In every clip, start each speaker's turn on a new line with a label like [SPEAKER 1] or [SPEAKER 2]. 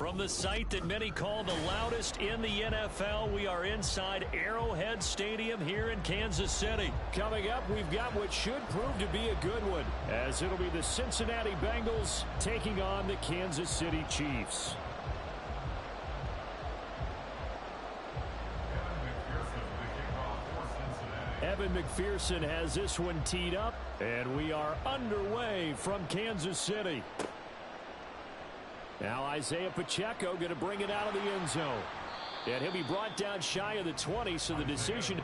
[SPEAKER 1] From the site that many call the loudest in the NFL, we are inside Arrowhead Stadium here in Kansas City. Coming up, we've got what should prove to be a good one, as it'll be the Cincinnati Bengals taking on the Kansas City Chiefs. Evan McPherson has this one teed up, and we are underway from Kansas City. Now Isaiah Pacheco going to bring it out of the end zone. And he'll be brought down shy of the 20, so the decision...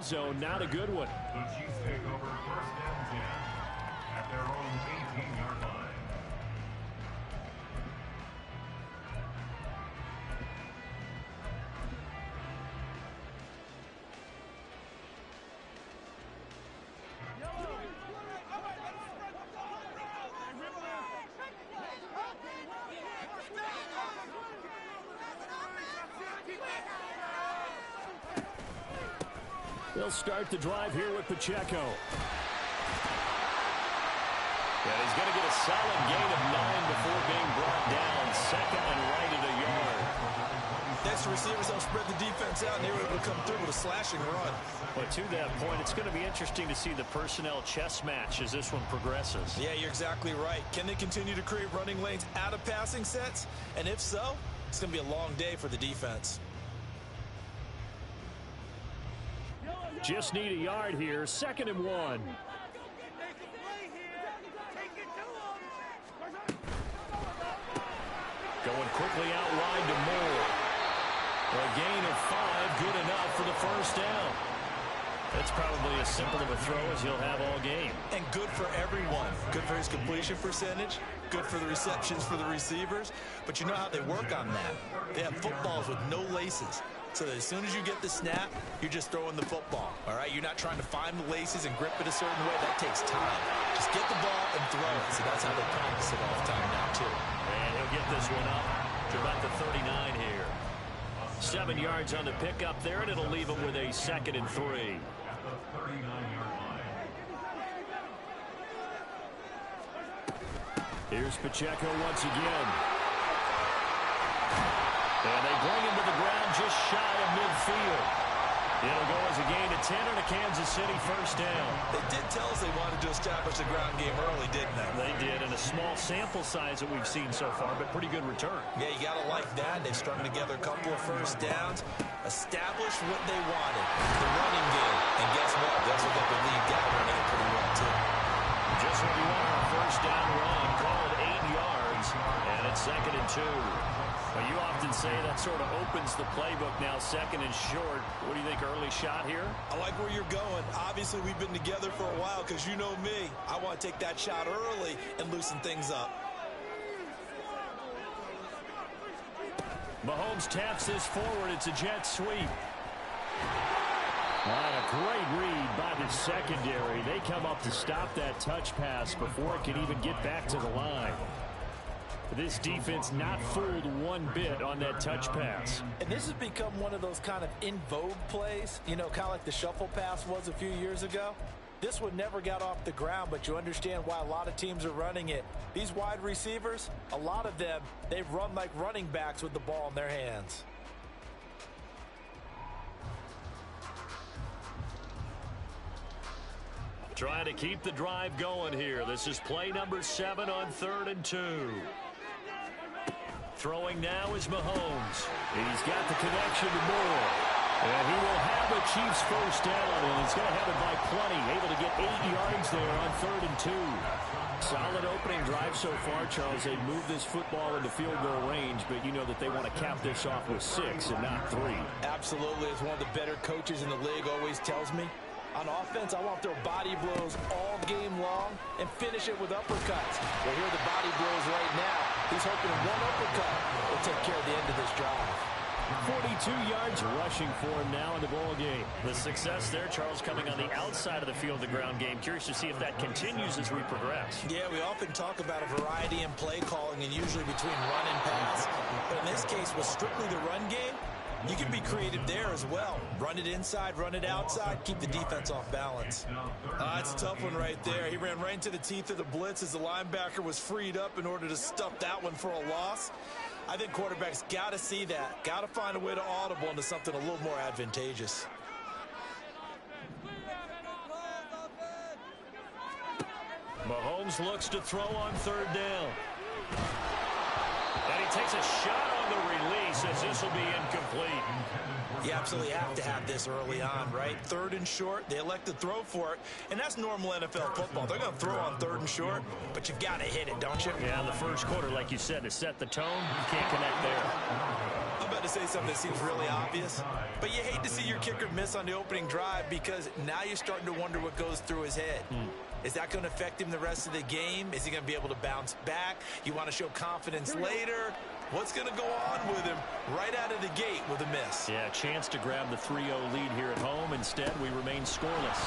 [SPEAKER 1] zone, not a good one.
[SPEAKER 2] The Chiefs take over first and 10 at their own 18-yard line.
[SPEAKER 1] They'll start the drive here with Pacheco. And he's going to get a solid gain of 9 before being brought down. Second and right at a yard.
[SPEAKER 3] Extra receivers don't spread the defense out, and they were able to come through with a slashing run.
[SPEAKER 1] But to that point, it's going to be interesting to see the personnel chess match as this one progresses.
[SPEAKER 3] Yeah, you're exactly right. Can they continue to create running lanes out of passing sets? And if so, it's going to be a long day for the defense.
[SPEAKER 1] Just need a yard here. 2nd and 1. Going quickly out wide to Moore. A gain of 5, good enough for the first down. It's probably as simple of a throw as he'll have all game.
[SPEAKER 3] And good for everyone. Good for his completion percentage. Good for the receptions for the receivers. But you know how they work on that. They have footballs with no laces. So that as soon as you get the snap, you're just throwing the football. All right? You're not trying to find the laces and grip it a certain way. That takes time. Just get the ball and throw it. So that's how they practice it all the time now, too.
[SPEAKER 1] And he'll get this one up to about the 39 here. 7 yards on the pickup there, and it'll leave him with a 2nd and 3.
[SPEAKER 2] At the 39-yard line.
[SPEAKER 1] Here's Pacheco once again. And they bring him to the ground just shy of midfield. It'll go as a gain of 10 and a Kansas City first down.
[SPEAKER 3] They did tell us they wanted to establish the ground game early, didn't they?
[SPEAKER 1] They did, in a small sample size that we've seen so far, but pretty good return.
[SPEAKER 3] Yeah, you got to like that. They've strung together a couple of first downs, established what they wanted, the running game. And guess what? That's what they believe got running it pretty well, too.
[SPEAKER 1] Just what you want on a first down run. Call it 8 yards, and it's 2nd and 2. Well, you often say that sort of opens the playbook now, 2nd and short. What do you think, early shot here?
[SPEAKER 3] I like where you're going. Obviously, we've been together for a while because you know me. I want to take that shot early and loosen things up.
[SPEAKER 1] Mahomes taps this forward. It's a jet sweep. And a great read by the secondary. They come up to stop that touch pass before it can even get back to the line. This defense not fooled one bit on that touch pass.
[SPEAKER 4] And this has become one of those kind of in vogue plays, you know, kind of like the shuffle pass was a few years ago. This one never got off the ground, but you understand why a lot of teams are running it. These wide receivers, a lot of them, they run like running backs with the ball in their hands.
[SPEAKER 1] Trying to keep the drive going here. This is play number 7 on 3rd and 2. Throwing now is Mahomes. He's got the connection to Moore. And he will have the Chiefs first down, and he's going to have it by plenty. Able to get 8 yards there on 3rd and 2. Solid opening drive so far, Charles. They moved this football into field goal range, but you know that they want to cap this off with 6 and not 3.
[SPEAKER 4] Absolutely. As one of the better coaches in the league always tells me, on offense, I want to throw body blows all game long and finish it with uppercuts. Well, here are the body blows right now. He's hoping one uppercut will take care of the end of this drive.
[SPEAKER 1] 42 yards rushing for him now in the ball game. The success there, Charles, coming on the outside of the field, the ground game. Curious to see if that continues as we progress.
[SPEAKER 3] Yeah, we often talk about a variety in play calling and usually between run and pass. But in this case, with strictly the run game, you can be creative there as well. Run it inside, run it outside, keep the defense off balance. It's a tough one right there. He ran right into the teeth of the blitz as the linebacker was freed up in order to stuff that one for a loss. I think quarterbacks got to see that. Got to find a way to audible into something a little more advantageous.
[SPEAKER 1] Mahomes looks to throw on 3rd down. And he takes a shot on the release as this will be incomplete.
[SPEAKER 3] You absolutely have to have this early on, right? 3rd and short, they elect to throw for it, and that's normal NFL football. They're going to throw on 3rd and short, but you got to hit it, don't you?
[SPEAKER 1] Yeah, in the first quarter, like you said, to set the tone, you can't connect there.
[SPEAKER 3] I'm about to say something that seems really obvious, but you hate to see your kicker miss on the opening drive because now you're starting to wonder what goes through his head. Is that going to affect him the rest of the game? Is he going to be able to bounce back? You want to show confidence later? What's going to go on with him right out of the gate with a miss?
[SPEAKER 1] Yeah, chance to grab the 3-0 lead here at home. Instead, we remain scoreless.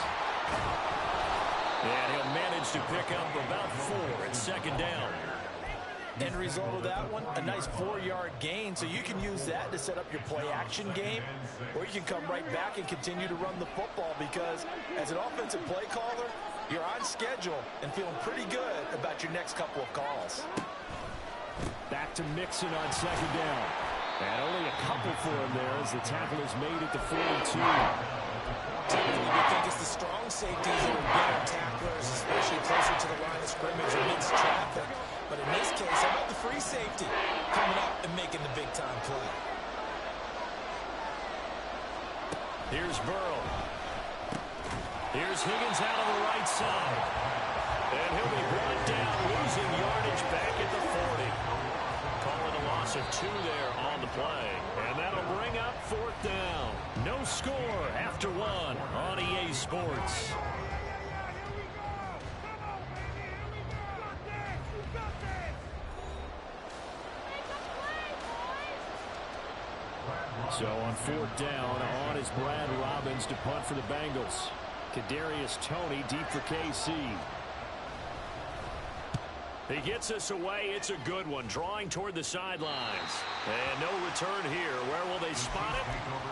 [SPEAKER 1] And he'll manage to pick up about 4 at 2nd down.
[SPEAKER 4] End result of that one, a nice 4-yard gain, so you can use that to set up your play-action game, or you can come right back and continue to run the football because as an offensive play caller, you're on schedule and feeling pretty good about your next couple of calls.
[SPEAKER 1] Back to Mixon on 2nd down. And only a couple for him there as the tackle is made at the 42.
[SPEAKER 3] Typically, we think it's the strong safeties that are better tacklers, especially closer to the line of scrimmage amidst traffic. But in this case, how about the free safety coming up and making the big-time play?
[SPEAKER 1] Here's Burrow. Here's Higgins out on the right side. And he'll be brought down, losing yardage back at the 40. Call it a loss loss of 2 there on the play. And that'll bring up 4th down. No score after 1 on EA Sports. So on 4th down, on is Brad Robbins to punt for the Bengals. Kadarius Toney deep for KC. He gets us away. It's a good one. Drawing toward the sidelines. And no return here. Where will they spot it?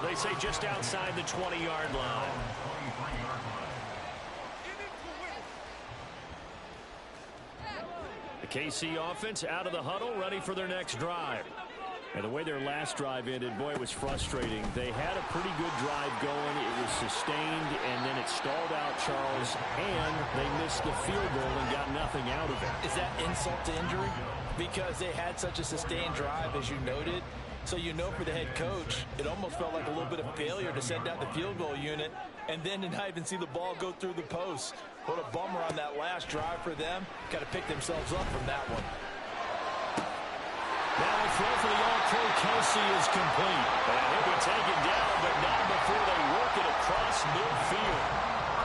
[SPEAKER 1] They say just outside the 20-yard line. The KC offense out of the huddle, ready for their next drive. And the way their last drive ended, boy, it was frustrating. They had a pretty good drive going. It was sustained, and then it stalled out, Charles, and they missed the field goal and got nothing out of it.
[SPEAKER 4] Is that insult to injury? Because they had such a sustained drive, as you noted. So you know for the head coach, it almost felt like a little bit of failure to send out the field goal unit and then to not even see the ball go through the post. What a bummer on that last drive for them. Got to pick themselves up from that one.
[SPEAKER 1] Now a throw for the All-Pro Kelsey is complete. And he'll be taken down, but not before they work it across midfield.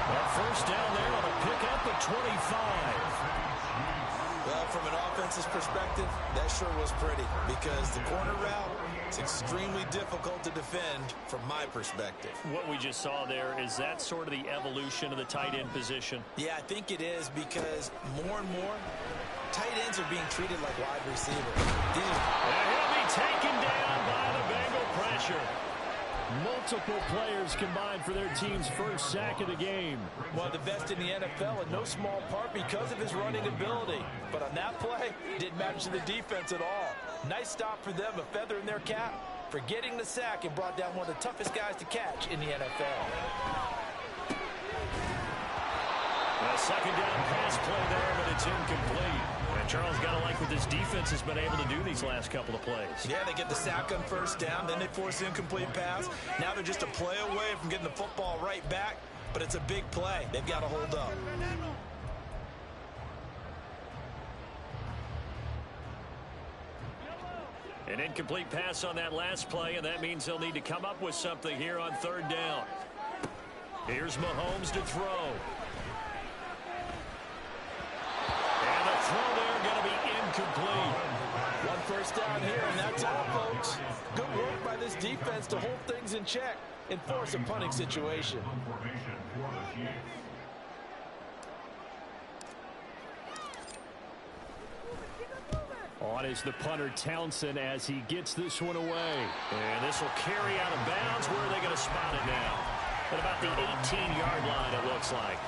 [SPEAKER 1] That first down there on a pickup at 25.
[SPEAKER 3] Well, from an offense's perspective, that sure was pretty because the corner route is extremely difficult to defend from my perspective.
[SPEAKER 1] What we just saw there, is that sort of the evolution of the tight end position?
[SPEAKER 3] Yeah, I think it is because more and more tight ends are being treated like wide receivers.
[SPEAKER 1] And he'll be taken down by the Bengal pressure. Multiple players combined for their team's first sack of the game.
[SPEAKER 4] One of the best in the NFL in no small part because of his running ability. But on that play, didn't match to the defense at all. Nice stop for them, a feather in their cap for getting the sack and brought down one of the toughest guys to catch in the NFL.
[SPEAKER 1] A second down pass play there, but it's incomplete. And Charles, got to like what this defense has been able to do these last couple of plays.
[SPEAKER 3] Yeah, they get the sack on first down, then they force the incomplete pass. Now they're just a play away from getting the football right back, but it's a big play. They've got to hold up.
[SPEAKER 1] An incomplete pass on that last play, and that means they'll need to come up with something here on 3rd down. Here's Mahomes to throw. And the throw there going to be incomplete.
[SPEAKER 4] One first down here, and that's all, folks. Good work by this defense to hold things in check and force a punting situation.
[SPEAKER 1] On is the punter Townsend as he gets this one away. And this will carry out of bounds. Where are they going to spot it now? At about the 18-yard line, it looks like.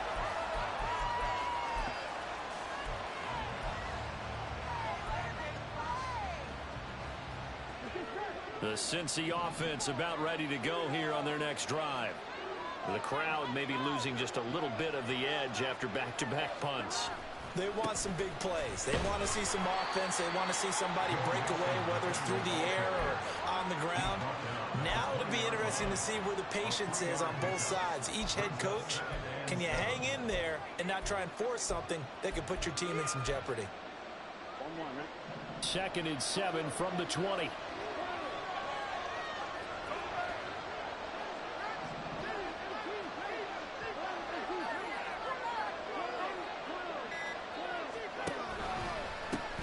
[SPEAKER 1] The Cincy offense about ready to go here on their next drive. The crowd may be losing just a little bit of the edge after back-to-back punts.
[SPEAKER 3] They want some big plays. They want to see some offense. They want to see somebody break away, whether it's through the air or on the ground. Now it'll be interesting to see where the patience is on both sides. Each head coach, can you hang in there and not try and force something that could put your team in some jeopardy?
[SPEAKER 1] 2nd and 7 from the 20.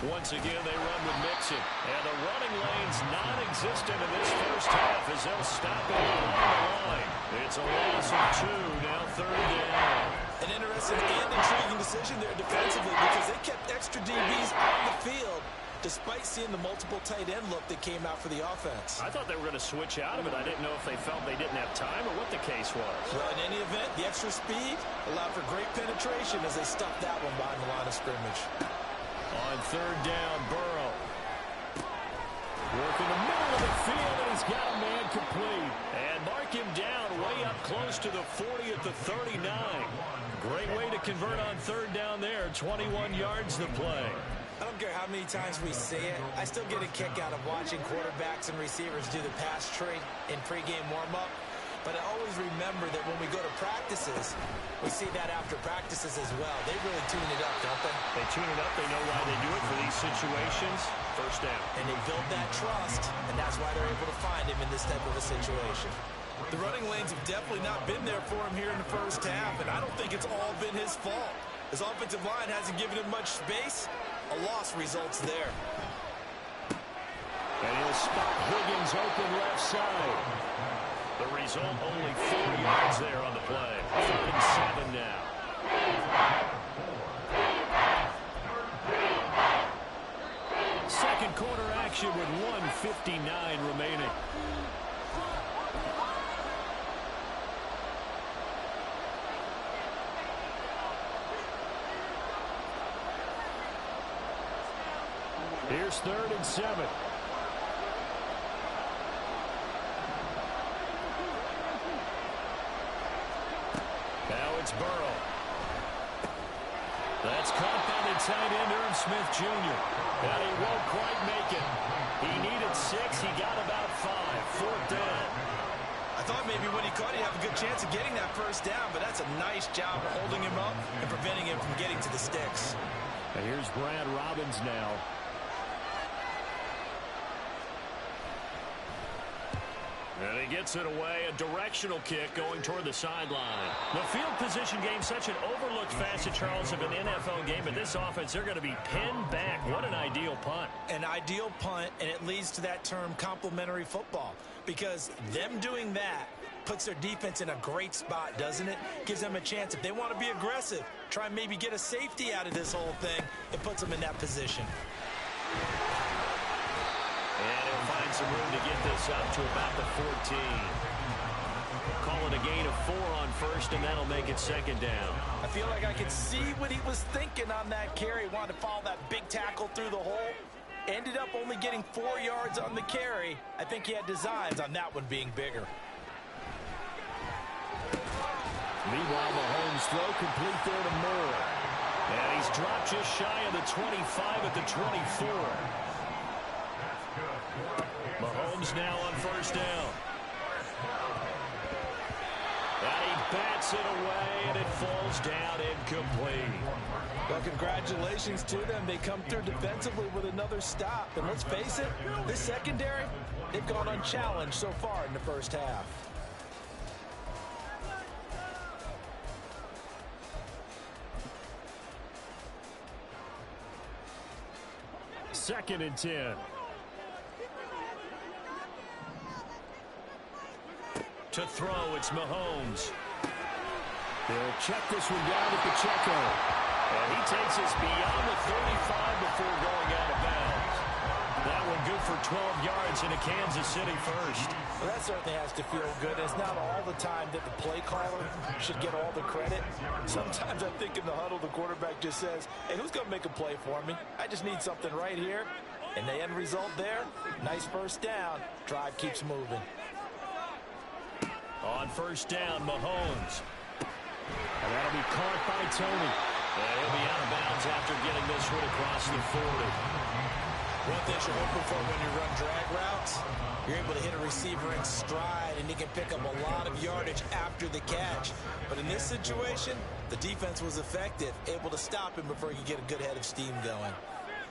[SPEAKER 1] Once again, they run with Mixon. And the running lane's non-existent in this first half as they'll stop it on the line. It's a loss of 2, now 3rd down.
[SPEAKER 3] An interesting and intriguing decision there defensively because they kept extra DBs on the field despite seeing the multiple tight end look that came out for the offense.
[SPEAKER 1] I thought they were going to switch out of it. I didn't know if they felt they didn't have time or what the case was.
[SPEAKER 3] Well, in any event, the extra speed allowed for great penetration as they stuffed that one behind the line of scrimmage.
[SPEAKER 1] On 3rd down, Burrow. Working the middle of the field, and he's got a man complete. And mark him down way up close to the 40 at the 39. Great way to convert on 3rd down there. 21 yards the play.
[SPEAKER 3] I don't care how many times we see it. I still get a kick out of watching quarterbacks and receivers do the pass tree in pregame warm-up. But I always remember that when we go to practices, we see that after practices as well. They really tune it up, don't they?
[SPEAKER 1] They tune it up. They know why they do it for these situations. First down.
[SPEAKER 3] And they build that trust, and that's why they're able to find him in this type of a situation. The running lanes have definitely not been there for him here in the first half, and I don't think it's all been his fault. His offensive line hasn't given him much space. A loss results there.
[SPEAKER 1] And he'll spot Higgins open left side. The result, only 4 yards there on the play. 3rd and 7 now. Second quarter action with 1:59 remaining. Here's 3rd and 7. Now it's Burrow. That's caught by the tight end, Irv Smith Jr. And he won't quite make it. He needed 6. He got about 5. 4th down.
[SPEAKER 3] I thought maybe when he caught it, he'd have a good chance of getting that first down, but that's a nice job of holding him up and preventing him from getting to the sticks.
[SPEAKER 1] And here's Brad Robbins now. And he gets it away, a directional kick going toward the sideline. The field position game, such an overlooked facet, Charles, of an NFL game. But this offense, they're going to be pinned back. What an ideal punt.
[SPEAKER 3] An ideal punt, and it leads to that term complementary football. Because them doing that puts their defense in a great spot, doesn't it? Gives them a chance. If they want to be aggressive, try and maybe get a safety out of this whole thing, it puts them in that position.
[SPEAKER 1] And he'll find some room to get this up to about the 14. Call it a gain of 4 on first, and that'll make it 2nd down.
[SPEAKER 4] I feel like I could see what he was thinking on that carry. Wanted to follow that big tackle through the hole. Ended up only getting 4 yards on the carry. I think he had designs on that one being bigger.
[SPEAKER 1] Meanwhile, Mahomes' throw complete there to Moore. And he's dropped just shy of the 25 at the 24. Mahomes now on first down. And he bats it away, and it falls down incomplete.
[SPEAKER 4] Well, congratulations to them. They come through defensively with another stop. And let's face it, this secondary, they've gone unchallenged so far in the first half.
[SPEAKER 1] Second and 10. To throw, it's Mahomes. They'll check this one down to Pacheco. And he takes us beyond the 35 before going out of bounds. That one good for 12 yards into Kansas City first.
[SPEAKER 4] Well, that certainly has to feel good. It's not all the time that the play caller should get all the credit. Sometimes I think in the huddle, the quarterback just says, hey, who's going to make a play for me? I just need something right here. And the end result there, nice first down. Drive keeps moving.
[SPEAKER 1] On first down, Mahomes. And that'll be caught by Tony. And he'll be out of bounds after getting this one across the 40.
[SPEAKER 3] One thing you're hoping for when you run drag routes, you're able to hit a receiver in stride, and he can pick up a lot of yardage after the catch. But in this situation, the defense was effective, able to stop him before he could get a good head of steam going.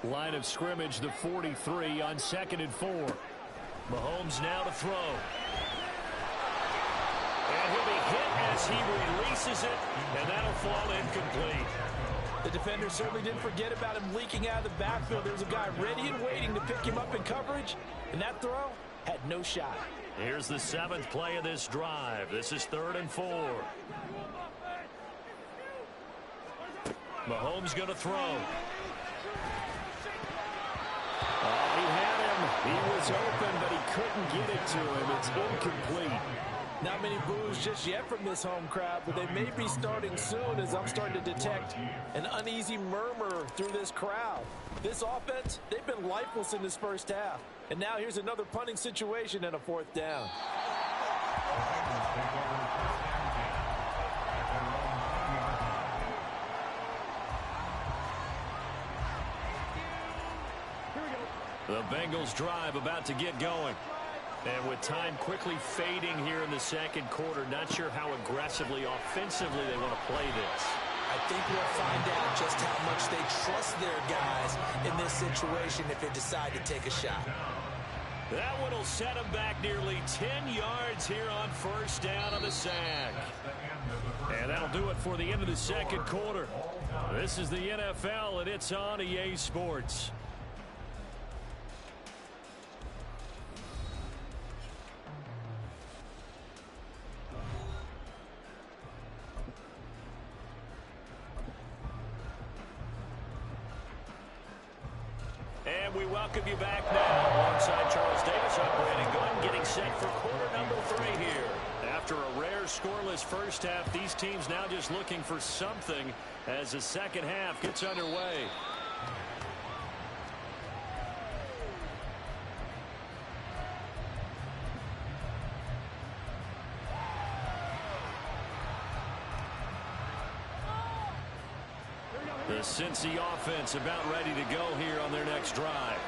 [SPEAKER 1] Line of scrimmage, the 43 on 2nd and 4. Mahomes now to throw. And he'll be hit as he releases it, and that'll fall incomplete.
[SPEAKER 4] The defender certainly didn't forget about him leaking out of the backfield. There was a guy ready and waiting to pick him up in coverage, and that throw had no shot.
[SPEAKER 1] Here's the 7th play of this drive. This is 3rd and 4. Mahomes going to throw. Oh, he had him. He was open, but he couldn't get it to him. It's incomplete.
[SPEAKER 4] Not many boos just yet from this home crowd, but they may be starting soon as I'm starting to detect an uneasy murmur through this crowd. This offense, they've been lifeless in this first half. And now here's another punting situation and a 4th down.
[SPEAKER 1] The Bengals drive about to get going. And with time quickly fading here in the second quarter, not sure how aggressively, offensively they want to play this.
[SPEAKER 3] I think we'll find out just how much they trust their guys in this situation if they decide to take a shot.
[SPEAKER 1] That one will set them back nearly 10 yards here on first down on the sack. And that'll do it for the end of the second quarter. This is the NFL, and it's on EA Sports. And we welcome you back now alongside Charles Davis. I'm Brandon Gunn, getting set for quarter number 3 here. After a rare scoreless first half, these teams now just looking for something as the second half gets underway. The Cincy offense about ready to go here on their next drive.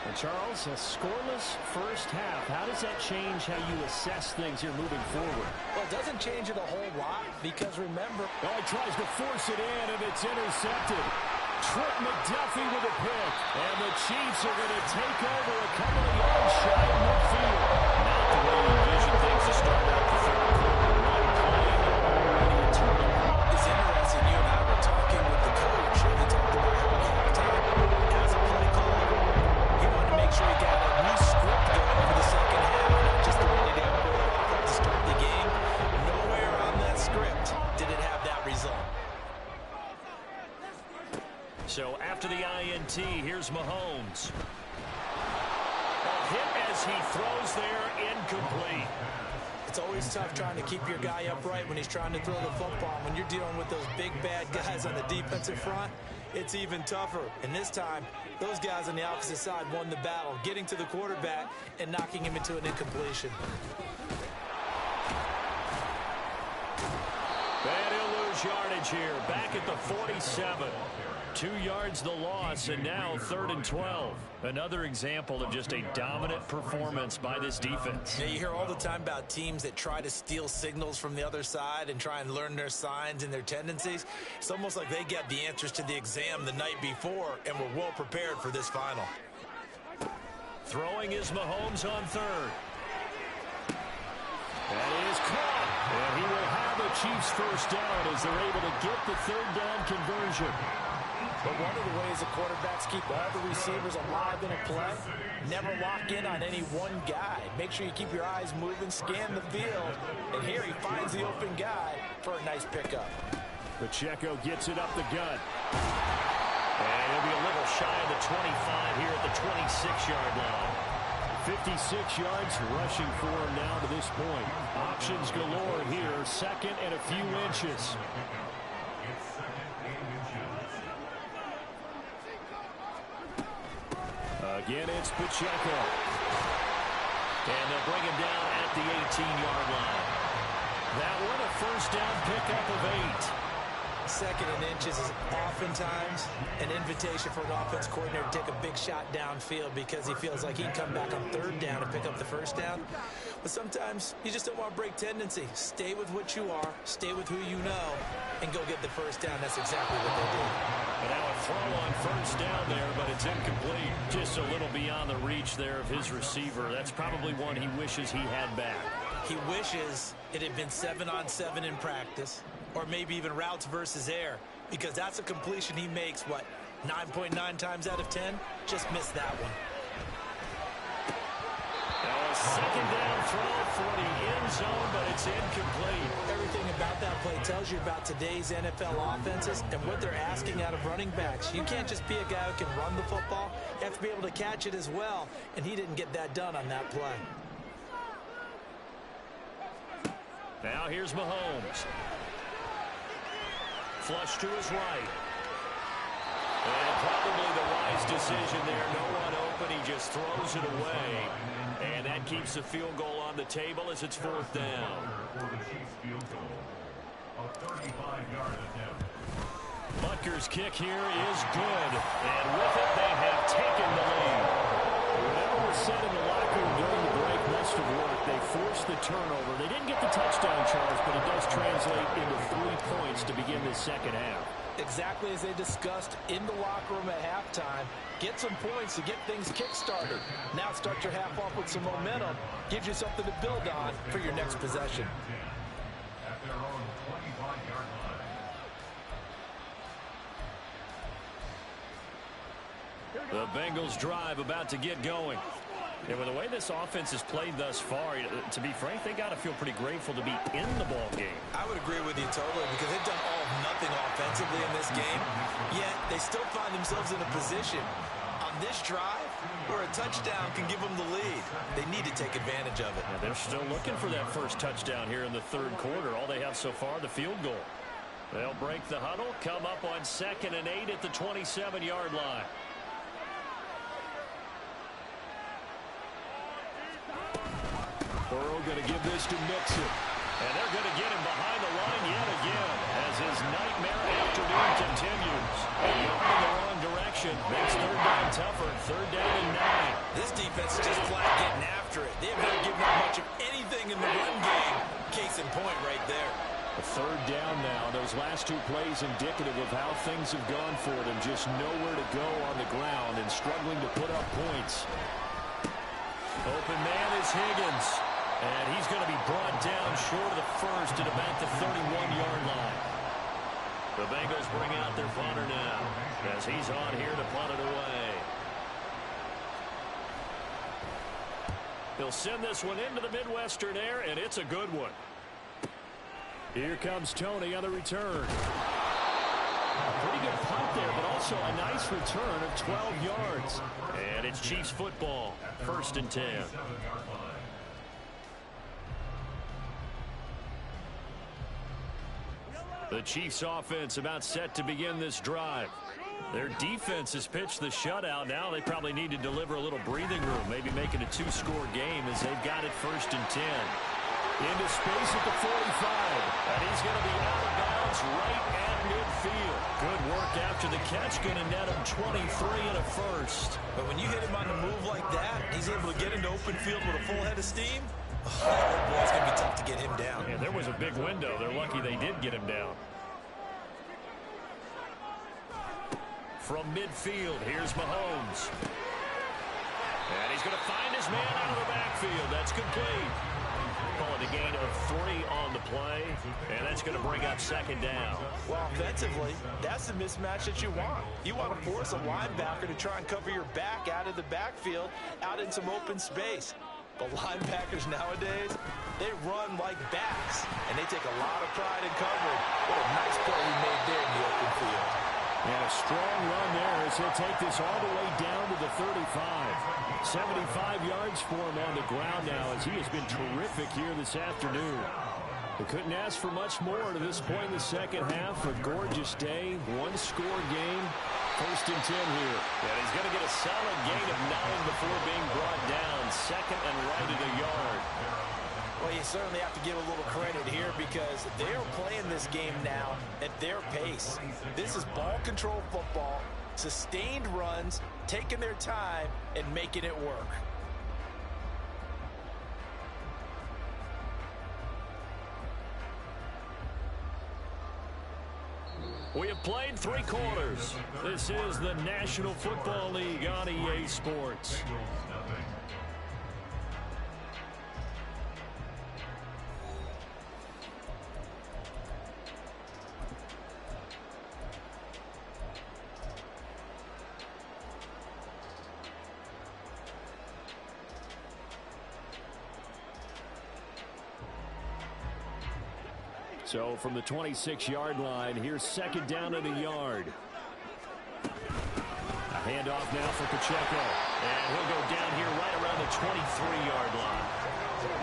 [SPEAKER 5] And Charles, a scoreless first half. How does that change how you assess things here moving forward?
[SPEAKER 3] Well, it doesn't change it a whole lot because remember...
[SPEAKER 1] Oh, he tries to force it in, and it's intercepted. Trent McDuffie with a pick. And the Chiefs are going to take over a couple of yards shy of midfield. Not the way you envision things to start out the third quarter. One play, already a turnover.
[SPEAKER 3] It's interesting. You and I were talking with the coach, and he talked about how halftime, as a play caller, he wanted to make sure he got a new script going for the second half, not just the one he did to start the game. Nowhere on that script did it have that result.
[SPEAKER 1] So after the INT, here's Mahomes. A hit as he throws there, incomplete.
[SPEAKER 3] It's always tough trying to keep your guy upright when he's trying to throw the football. When you're dealing with those big, bad guys on the defensive front, it's even tougher. And this time, those guys on the opposite side won the battle, getting to the quarterback and knocking him into an incompletion.
[SPEAKER 1] And he'll lose yardage here, back at the 47. 2 yards the loss, and now 3rd and 12. Another example of just a dominant performance by this defense.
[SPEAKER 3] Yeah, you hear all the time about teams that try to steal signals from the other side and try and learn their signs and their tendencies. It's almost like they get the answers to the exam the night before and were well prepared for this final.
[SPEAKER 1] Throwing is Mahomes on 3rd. That is caught. And he will have a Chiefs first down as they're able to get the 3rd down conversion.
[SPEAKER 3] But one of the ways the quarterbacks keep all the receivers alive in a play, never lock in on any one guy. Make sure you keep your eyes moving, scan the field, and here he finds the open guy for a nice pickup.
[SPEAKER 1] Pacheco gets it up the gut. And he'll be a little shy of the 25 here at the 26-yard line. 56 yards rushing for him now to this point. Options galore here, 2nd and a few inches. Again, it's Pacheco. And they'll bring him down at the 18-yard line. That one, a first down pickup of 8.
[SPEAKER 3] 2nd and inches is oftentimes an invitation for an offense coordinator to take a big shot downfield because he feels like he can come back on 3rd down and pick up the first down. But sometimes you just don't want to break tendency. Stay with what you are, stay with who you know, and go get the first down. That's exactly what they did.
[SPEAKER 1] And now a throw on first down there, but it's incomplete. Just a little beyond the reach there of his receiver. That's probably one he wishes he had back.
[SPEAKER 3] He wishes it had been 7-on-7 in practice, or maybe even routes versus air, because that's a completion he makes, 9.9 times out of 10? Just missed that one.
[SPEAKER 1] Now a 2nd down throw for the end zone, but it's incomplete.
[SPEAKER 3] Everything about that play tells you about today's NFL offenses and what they're asking out of running backs. You can't just be a guy who can run the football. You have to be able to catch it as well, and he didn't get that done on that play.
[SPEAKER 1] Now here's Mahomes. Flush to his right. And probably the wise decision there. No one open. He just throws it away. And that keeps the field goal on the table as it's 4th down. Butker's kick here is good. And with it, they have taken the lead. Whatever was said in the locker room during the break,
[SPEAKER 5] best of work. They forced the turnover. They didn't get the touchdown, Charles, but it does translate into 3 points to begin this second half.
[SPEAKER 4] Exactly as they discussed in the locker room at halftime. Get some points to get things kick-started. Now start your half off with some momentum. Gives you something to build on for your next possession.
[SPEAKER 2] At their own 25-yard line.
[SPEAKER 1] The Bengals drive about to get going. And with the way this offense has played thus far, to be frank, they got to feel pretty grateful to be in the ball game.
[SPEAKER 3] I would agree with you totally because they've done all of nothing offensively in this game, yet they still find themselves in a position on this drive where a touchdown can give them the lead. They need to take advantage of it.
[SPEAKER 1] And they're still looking for that first touchdown here in the third quarter. All they have so far, the field goal. They'll break the huddle, come up on 2nd and 8 at the 27-yard line. Burrow going to give this to Mixon. And they're going to get him behind the line yet again as his nightmare afternoon continues. And in the wrong direction makes third down tougher. 3rd down and 9.
[SPEAKER 3] This defense is just flat getting after it. They have not given up much of anything in the run game. Case in point right there.
[SPEAKER 5] A 3rd down now. Those last 2 plays indicative of how things have gone for them. Just nowhere to go on the ground and struggling to put up points.
[SPEAKER 1] Open man is Higgins. And he's going to be brought down short of the first at about the 31-yard line. The Bengals bring out their punter now as he's on here to punt it away. He'll send this one into the Midwestern air, and it's a good one. Here comes Tony on the return. A pretty good punt there, but also a nice return of 12 yards. And it's Chiefs football, 1st and 10. The Chiefs offense about set to begin this drive. Their defense has pitched the shutout. Now they probably need to deliver a little breathing room, maybe make it a 2-score game as they've got it 1st and 10. Into space at the 45. And he's going to be out of bounds right at midfield. Good work after the catch. Going to net him 23 and a first.
[SPEAKER 3] But when you hit him on the move like that, he's able to get into open field with a full head of steam. Oh, boy, it's going to be tough to get him down.
[SPEAKER 1] And there was a big window. They're lucky they did get him down. From midfield, here's Mahomes. And he's going to find his man out of the backfield. That's complete. Call it a gain of 3 on the play, and that's going to bring up 2nd down.
[SPEAKER 4] Well, offensively, that's the mismatch that you want. You want to force a linebacker to try and cover your back out of the backfield, out in some open space. But linebackers nowadays, they run like backs, and they take a lot of pride in covering. What a nice play he made there in the open field.
[SPEAKER 5] And a strong run there as he'll take this all the way down to the 35. 75 yards for him on the ground now as he has been terrific here this afternoon. They couldn't ask for much more to this point in the second half. A gorgeous day, 1-score game. 1st and 10 here.
[SPEAKER 1] And he's going to get a solid gain of 9 before being brought down. 2nd and right at a yard.
[SPEAKER 4] Well, you certainly have to give a little credit here because they're playing this game now at their pace. This is ball control football, sustained runs, taking their time, and making it work.
[SPEAKER 1] We have played 3 quarters. This is the National Football League on EA Sports.
[SPEAKER 5] So from the 26-yard line, here's 2nd down and a yard. A handoff now for Pacheco.
[SPEAKER 1] And he'll go down here right around the 23-yard line.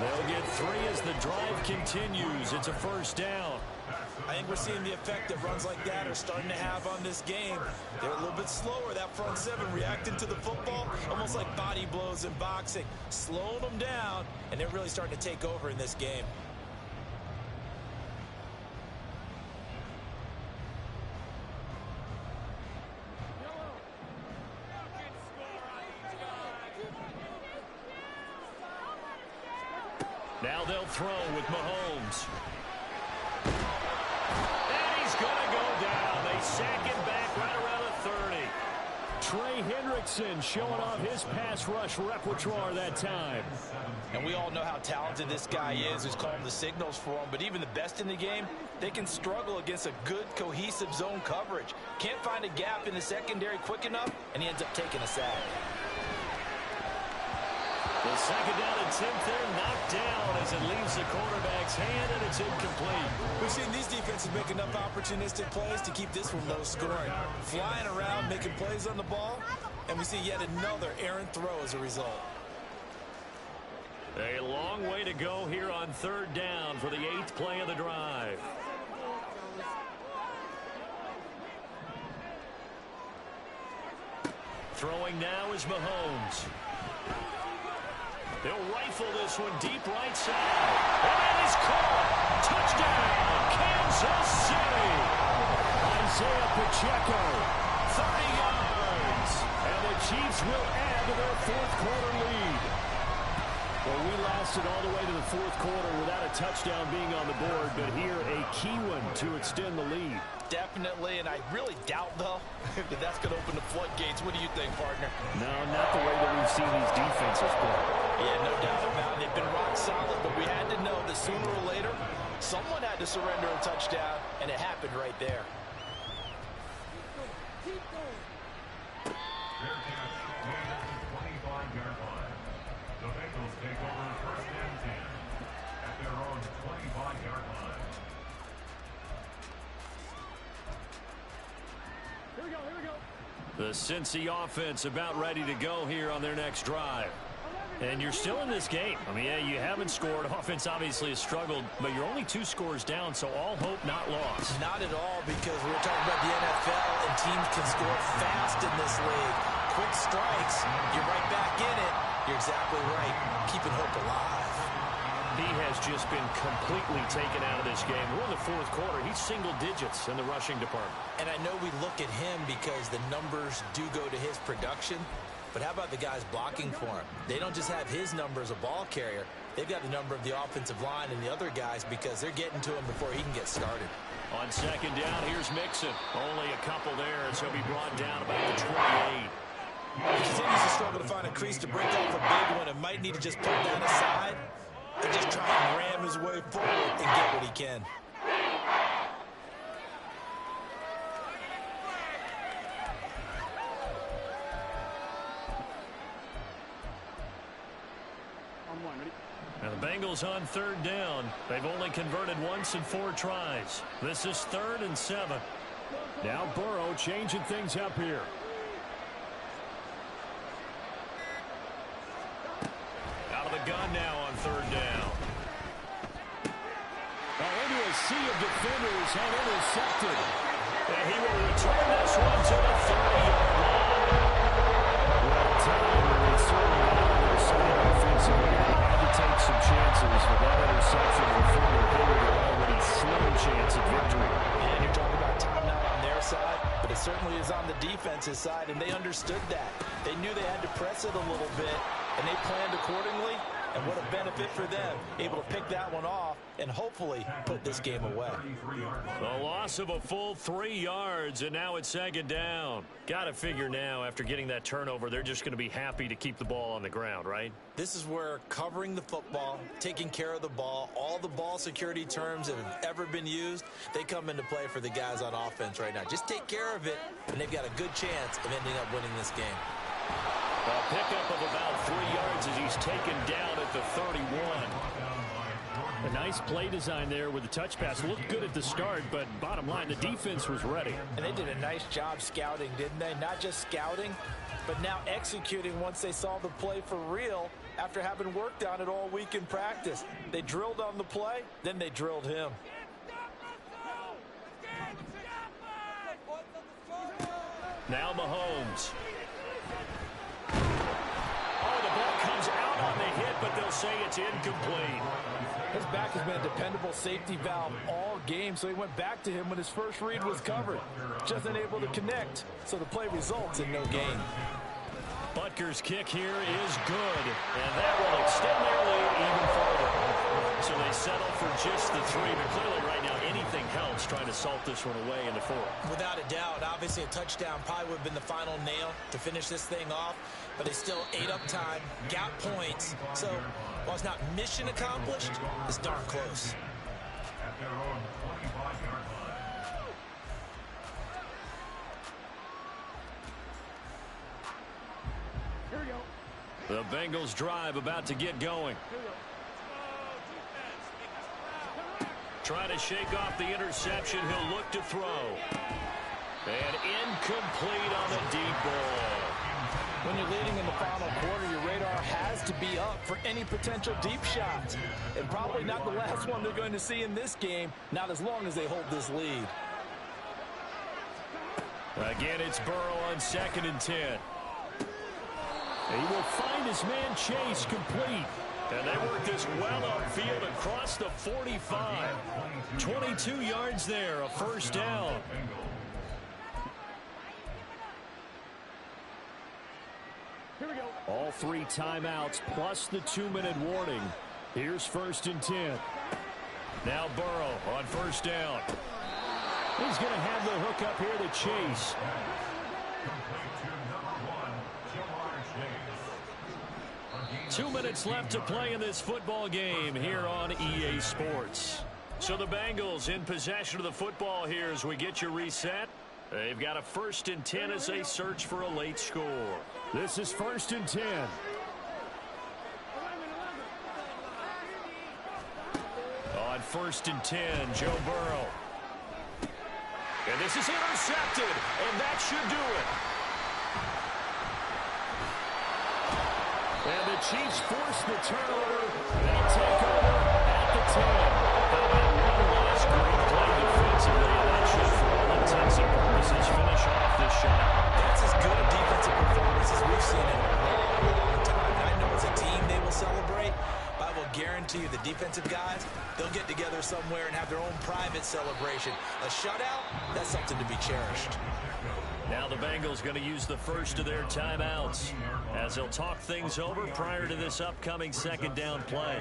[SPEAKER 1] They'll get 3 as the drive continues. It's a 1st down.
[SPEAKER 3] I think we're seeing the effect that runs like that are starting to have on this game. They're a little bit slower, that front 7, reacting to the football, almost like body blows in boxing, slowing them down, and they're really starting to take over in this game.
[SPEAKER 1] Now they'll throw with Mahomes. And he's going to go down. They sack him back right around the 30. Trey Hendrickson showing off his pass rush repertoire that time.
[SPEAKER 4] And we all know how talented this guy is who's calling the signals for him. But even the best in the game, they can struggle against a good, cohesive zone coverage. Can't find a gap in the secondary quick enough, and he ends up taking a sack.
[SPEAKER 1] The second down and 10 there, knocked down as it leaves the quarterback's hand, and it's incomplete.
[SPEAKER 3] We've seen these defenses make enough opportunistic plays to keep this one low scoring. Flying around, making plays on the ball, and we see yet another errant throw as a result.
[SPEAKER 1] A long way to go here on third down for the 8th play of the drive. Throwing now is Mahomes. They'll rifle this one deep right side. And that is caught. Touchdown, Kansas City. Isaiah Pacheco, 30 yards. And the Chiefs will add to their fourth quarter lead. Well, we lasted all the way to the fourth quarter without a touchdown being on the board, but here a key one to extend the lead.
[SPEAKER 4] Definitely, and I really doubt, though, that that's going to open the floodgates. What do you think, partner?
[SPEAKER 1] No, not the way that we've seen these defenses play.
[SPEAKER 4] Yeah, no doubt about it. They've been rock solid, but we had to know that sooner or later, someone had to surrender a touchdown, and it happened right there.
[SPEAKER 2] Fair catch, made at the 25-yard line. The Bengals take over first and 10 at their own 25-yard line.
[SPEAKER 1] The Cincy offense about ready to go here on their next drive. And you're still in this game. I mean, yeah, you haven't scored. Offense obviously has struggled, but you're only 2 scores down, so all hope not lost.
[SPEAKER 3] Not at all, because we're talking about the NFL, and teams can score fast in this league. Quick strikes, you're right back in it. You're exactly right. Keeping hope alive.
[SPEAKER 1] He has just been completely taken out of this game. We're in the fourth quarter. He's single digits in the rushing department.
[SPEAKER 3] And I know we look at him because the numbers do go to his production. But how about the guys blocking for him? They don't just have his number as a ball carrier. They've got the number of the offensive line and the other guys because they're getting to him before he can get started.
[SPEAKER 1] On second down, here's Mixon. Only a couple there as he'll be brought down about the 28.
[SPEAKER 3] He continues to struggle to find a crease to break off a big one and might need to just put that aside and just try and ram his way forward and get what he can.
[SPEAKER 1] Now the Bengals on third down. They've only converted once in 4 tries. This is 3rd and 7. Now Burrow changing things up here. Out of the gun now on third down. Into a sea of defenders and intercepted. And he will return this one to the 30-yard line. Well, time is certainly not on their side offensively. They had to take some chances, but that interception will further hinder their already slim chance of victory.
[SPEAKER 4] And you're talking about time not on their side, but it certainly is on the defensive side, and they understood that. They knew they had to press it a little bit, and they planned accordingly. And what a benefit for them, able to pick that one off and hopefully put this game away.
[SPEAKER 1] The loss of a full 3 yards, and now it's second down. Got to figure now, after getting that turnover, they're just going to be happy to keep the ball on the ground, right?
[SPEAKER 3] This is where covering the football, taking care of the ball, all the ball security terms that have ever been used, they come into play for the guys on offense right now. Just take care of it, and they've got a good chance of ending up winning this game.
[SPEAKER 1] A pickup of about 3 yards as he's taken down at the 31. A nice play design there with the touch pass. Looked good at the start, but bottom line, the defense was ready.
[SPEAKER 4] And they did a nice job scouting, didn't they? Not just scouting, but now executing once they saw the play for real after having worked on it all week in practice. They drilled on the play, then they drilled him.
[SPEAKER 1] Now Mahomes. Oh, the ball comes out on the hit, but they'll say it's incomplete.
[SPEAKER 4] His back has been a dependable safety valve all game, so he went back to him when his first read was covered. Just unable to connect, so the play results in no gain.
[SPEAKER 1] Butker's kick here is good, and that will extend their lead even further. So they settle for just the 3, but clearly right now anything helps trying to salt this one away in the 4th.
[SPEAKER 3] Without a doubt, obviously a touchdown probably would have been the final nail to finish this thing off, but they still ate up time, got points. So while it's not mission accomplished, it's darn close.
[SPEAKER 2] At their own 25-yard line.
[SPEAKER 5] Here we go.
[SPEAKER 1] The Bengals drive about to get going. Trying to shake off the interception. He'll look to throw. And incomplete on the deep ball.
[SPEAKER 4] When you're leading in the final quarter, your radar has to be up for any potential deep shots. And probably not the last one they're going to see in this game, not as long as they hold this lead.
[SPEAKER 1] Again, it's Burrow on 2nd and 10. He will find his man Chase complete. And they work this well upfield across the 45. 22 yards there, a first down.
[SPEAKER 5] Here we go.
[SPEAKER 1] All 3 timeouts plus the 2-minute warning. Here's 1st and 10. Now Burrow on 1st down. He's going to have the hook up here to Chase. 2 minutes left to play in this football game here on EA Sports. So the Bengals in possession of the football here as we get you reset. They've got a 1st and 10 as they search for a late score.
[SPEAKER 5] This is 1st and 10.
[SPEAKER 1] On 1st and 10, Joe Burrow. And this is intercepted, and that should do it. And the Chiefs force the turnover. They'll take over at the 10. How about one last great play defensively? And that should, for all intents and purposes, finish off this shot.
[SPEAKER 3] That's as good a defensive performance as we've seen in a long time. And I know as a team they will celebrate, but I will guarantee you the defensive guys, they'll get together somewhere and have their own private celebration. A shutout, that's something to be cherished.
[SPEAKER 1] Now the Bengals going to use the first of their timeouts as they'll talk things over prior to this upcoming 2nd down play.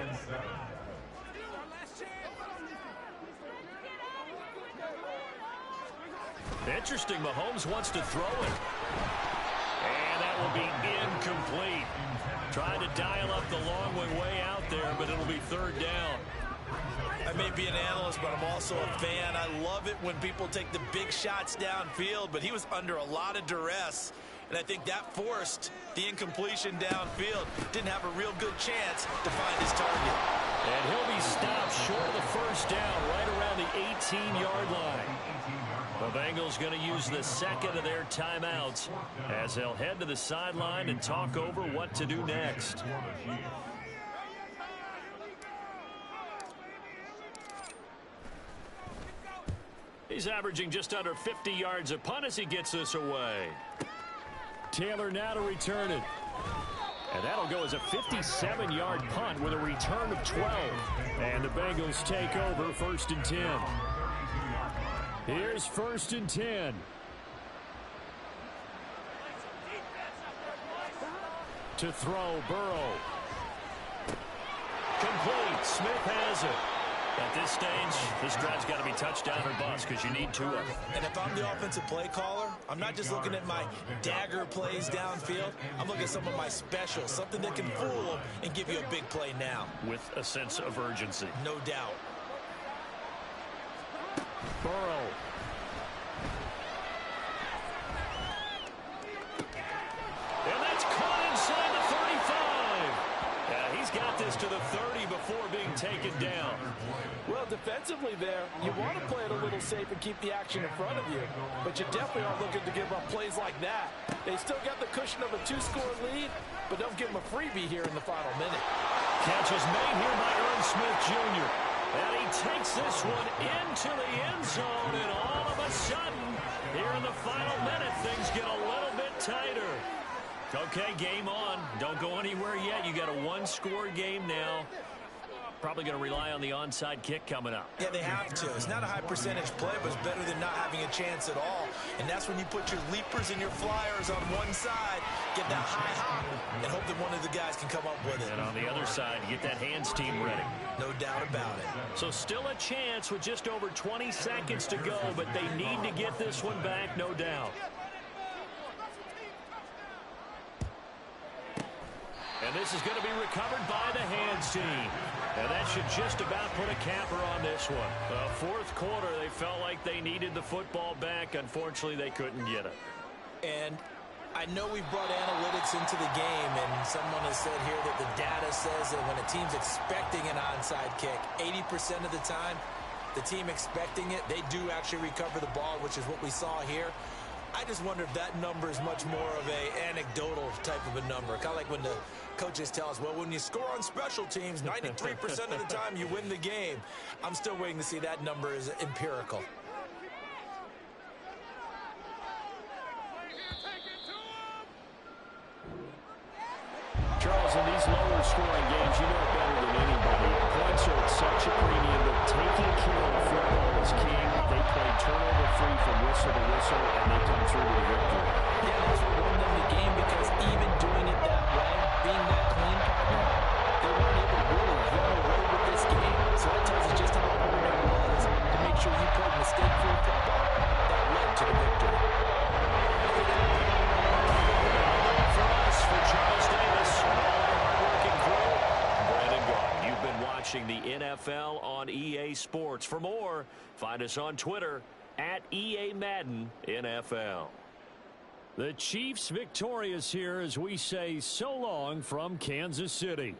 [SPEAKER 1] Interesting, Mahomes wants to throw it. And that will be incomplete. Trying to dial up the long way out there, but it'll be 3rd down.
[SPEAKER 3] I may be an analyst, but I'm also a fan. I love it when people take the big shots downfield, but he was under a lot of duress, and I think that forced the incompletion downfield. Didn't have a real good chance to find his target.
[SPEAKER 1] And he'll be stopped short of the 1st down, right around the 18-yard line. The Bengals going to use the 2nd of their timeouts as they'll head to the sideline and talk over what to do next. He's averaging just under 50 yards a punt as he gets this away.
[SPEAKER 5] Taylor now to return it. And that'll go as a 57-yard punt with a return of 12. And the Bengals take over 1st and 10. Here's 1st and 10. To throw, Burrow.
[SPEAKER 1] Complete. Smith has it. At this stage, this drive's got to be touchdown or bust because you need 2 of them.
[SPEAKER 3] And if I'm the offensive play caller, I'm not just looking at my dagger plays downfield. I'm looking at some of my specials, something that can fool them and give you a big play now.
[SPEAKER 1] With a sense of urgency.
[SPEAKER 3] No doubt.
[SPEAKER 5] Burrow.
[SPEAKER 1] And that's caught inside the 35. Yeah, he's got this to the 30 before being taken down.
[SPEAKER 4] Well, defensively there, you want to play it a little safe and keep the action in front of you, but you definitely aren't looking to give up plays like that. They still got the cushion of a 2-score lead, but don't give them a freebie here in the final minute.
[SPEAKER 1] Catch is made here by Irv Smith Jr. And he takes this one into the end zone, and all of a sudden, here in the final minute, things get a little bit tighter. Okay, game on. Don't go anywhere yet. You got a 1-score game now. Probably going to rely on the onside kick coming up.
[SPEAKER 3] Yeah, they have to. It's not a high percentage play, but it's better than not having a chance at all. And that's when you put your leapers and your flyers on one side, get that high hop, and hope that one of the guys can come up with it.
[SPEAKER 1] And on the other side, you get that hands team ready.
[SPEAKER 3] No doubt about it.
[SPEAKER 1] So still a chance with just over 20 seconds to go, but they need to get this one back, no doubt. And this is going to be recovered by the hands team. And that should just about put a capper on this one. Fourth quarter, they felt like they needed the football back. Unfortunately, they couldn't get it.
[SPEAKER 3] And I know we've brought analytics into the game, and someone has said here that the data says that when a team's expecting an onside kick, 80% of the time, the team expecting it, they do actually recover the ball, which is what we saw here. I just wonder if that number is much more of a anecdotal type of a number. Kind of like when the coaches tell us, well, when you score on special teams, 93% of the time you win the game. I'm still waiting to see that number is empirical.
[SPEAKER 5] Charles, in these lower scoring games, you know it better than anybody. Points are at such a premium that taking care of the football is king. They play turnover free from whistle to whistle, and they come through with a victory.
[SPEAKER 3] Yeah, that's what won them the game, because even doing it that way, being that clean, partner, they weren't able to really run away with this game. So that tells us just how important it was to make sure you played mistake-free football. That led to the victory.
[SPEAKER 1] For us, for Charles Davis, and all our hardworking crew, Brandon Gaudin. You've been watching the NFL on EA Sports. For more, find us on Twitter at EA Madden NFL. The Chiefs victorious here as we say so long from Kansas City.